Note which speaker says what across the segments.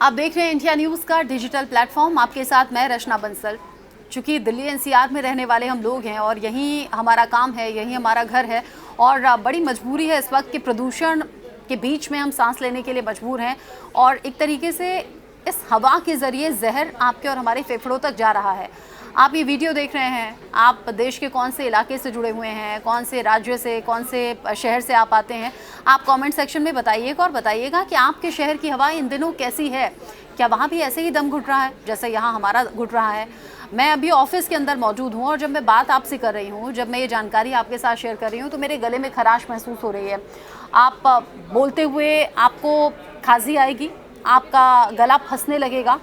Speaker 1: आप देख रहे हैं इंडिया न्यूज़ का डिजिटल प्लेटफॉर्म। आपके साथ मैं रचना बंसल। चूँकि दिल्ली एनसीआर में रहने वाले हम लोग हैं और यहीं हमारा काम है, यहीं हमारा घर है और बड़ी मजबूरी है इस वक्त कि प्रदूषण के बीच में हम सांस लेने के लिए मजबूर हैं और एक तरीके से इस हवा के ज़रिए जहर आपके और हमारे फेफड़ों तक जा रहा है। आप ये वीडियो देख रहे हैं, आप देश के कौन से इलाके से जुड़े हुए हैं, कौन से राज्य से, कौन से शहर से आप आते हैं, आप कमेंट सेक्शन में बताइएगा और बताइएगा कि आपके शहर की हवा इन दिनों कैसी है। क्या वहाँ भी ऐसे ही दम घुट रहा है जैसे यहाँ हमारा घुट रहा है? मैं अभी ऑफिस के अंदर मौजूद हूँ और जब मैं बात आपसे कर रही हूँ, जब मैं ये जानकारी आपके साथ शेयर कर रही हूँ तो मेरे गले में खराश महसूस हो रही है। आप बोलते हुए आपको खांसी आएगी, आपका गला फंसने लगेगा,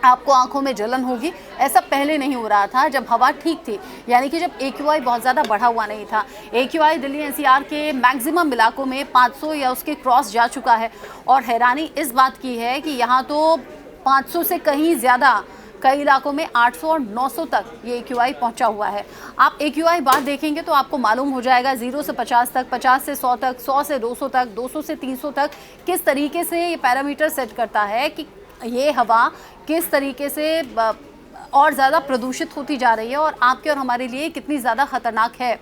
Speaker 1: आपको आंखों में जलन होगी। ऐसा पहले नहीं हो रहा था जब हवा ठीक थी, यानी कि जब AQI बहुत ज़्यादा बढ़ा हुआ नहीं था। AQI दिल्ली एनसीआर के मैक्सिमम इलाकों में 500 या उसके क्रॉस जा चुका है और हैरानी इस बात की है कि यहाँ तो 500 से कहीं ज़्यादा, कई इलाकों में 800 और 900 तक ये AQI पहुंचा हुआ है। आप AQI बात देखेंगे तो आपको मालूम हो जाएगा 0 से 50 तक, 50 से 100 तक, 100 से 200 तक, 200 से 300 तक किस तरीके से ये पैरामीटर सेट करता है कि ये हवा किस तरीके से और ज़्यादा प्रदूषित होती जा रही है और आपके और हमारे लिए कितनी ज़्यादा ख़तरनाक है।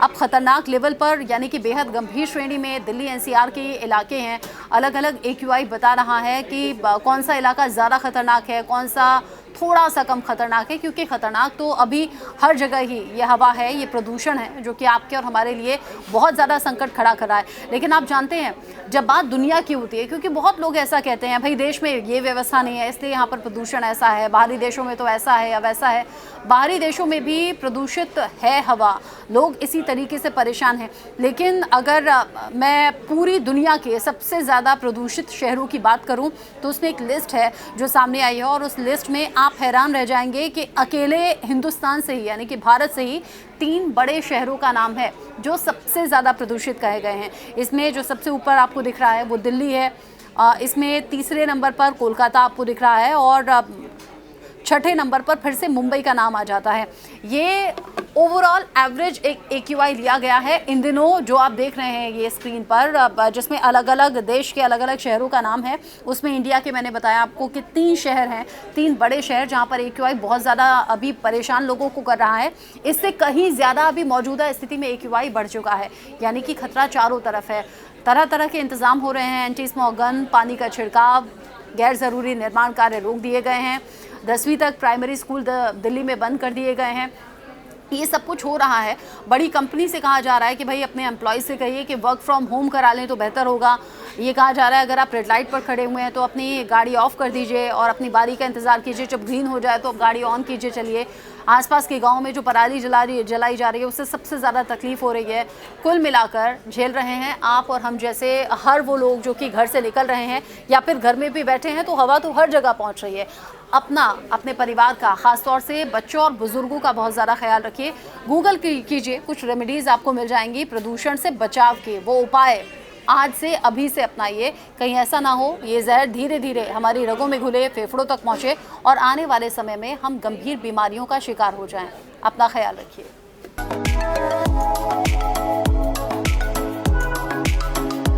Speaker 1: अब ख़तरनाक लेवल पर यानी कि बेहद गंभीर श्रेणी में दिल्ली एनसीआर के इलाके हैं। अलग अलग AQI बता रहा है कि कौन सा इलाका ज़्यादा ख़तरनाक है, कौन सा थोड़ा सा कम खतरनाक है, क्योंकि खतरनाक तो अभी हर जगह ही ये हवा है, ये प्रदूषण है जो कि आपके और हमारे लिए बहुत ज़्यादा संकट खड़ा कर रहा है। लेकिन आप जानते हैं जब बात दुनिया की होती है, क्योंकि बहुत लोग ऐसा कहते हैं भाई देश में ये व्यवस्था नहीं है इसलिए यहाँ पर प्रदूषण ऐसा है, बाहरी देशों में तो ऐसा है या वैसा है। बाहरी देशों में भी प्रदूषित है हवा, लोग इसी तरीके से परेशान हैं। लेकिन अगर मैं पूरी दुनिया के सबसे ज़्यादा प्रदूषित शहरों की बात करूं तो उसमें एक लिस्ट है जो सामने आई है और उस लिस्ट में आप हैरान रह जाएंगे कि अकेले हिंदुस्तान से ही यानी कि भारत से ही 3 बड़े शहरों का नाम है जो सबसे ज़्यादा प्रदूषित कहे गए हैं। इसमें जो सबसे ऊपर आपको दिख रहा है वो दिल्ली है, इसमें तीसरे नंबर पर कोलकाता आपको दिख रहा है और छठे नंबर पर फिर से मुंबई का नाम आ जाता है। ये ओवरऑल एवरेज एक AQI लिया गया है इन दिनों जो आप देख रहे हैं ये स्क्रीन पर, जिसमें अलग अलग देश के अलग अलग शहरों का नाम है। उसमें इंडिया के मैंने बताया आपको कि 3 शहर हैं, 3 बड़े शहर जहां पर AQI बहुत ज़्यादा अभी परेशान लोगों को कर रहा है। इससे कहीं ज़्यादा अभी मौजूदा स्थिति में AQI बढ़ चुका है, यानी कि खतरा चारों तरफ है। तरह तरह के इंतज़ाम हो रहे हैं, एंटी स्मॉग गन, पानी का छिड़काव, गैर ज़रूरी निर्माण कार्य रोक दिए गए हैं, 10वीं तक प्राइमरी स्कूल दिल्ली में बंद कर दिए गए हैं। ये सब कुछ हो रहा है। बड़ी कंपनी से कहा जा रहा है कि भाई अपने एम्प्लॉय से कहिए कि वर्क फ्रॉम होम करा लें तो बेहतर होगा। ये कहा जा रहा है अगर आप रेड लाइट पर खड़े हुए हैं तो अपनी गाड़ी ऑफ कर दीजिए और अपनी बारी का इंतज़ार कीजिए, जब ग्रीन हो जाए तो गाड़ी ऑन कीजिए। चलिए, आसपास के गांव में जो पराली जलाई जा रही है उससे सबसे ज़्यादा तकलीफ़ हो रही है। कुल मिलाकर झेल रहे हैं आप और हम जैसे हर वो लोग जो कि घर से निकल रहे हैं या फिर घर में भी बैठे हैं, तो हवा तो हर जगह पहुंच रही है। अपने परिवार का, ख़ासतौर से बच्चों और बुज़ुर्गों का बहुत ज़्यादा ख्याल रखिए। गूगल कीजिए, कुछ रेमेडीज़ आपको मिल जाएंगी प्रदूषण से बचाव के। वो उपाय आज से, अभी से अपनाइए। कहीं ऐसा ना हो ये जहर धीरे धीरे हमारी रगों में घुले, फेफड़ों तक पहुँचे और आने वाले समय में हम गंभीर बीमारियों का शिकार हो जाएं। अपना ख्याल रखिए।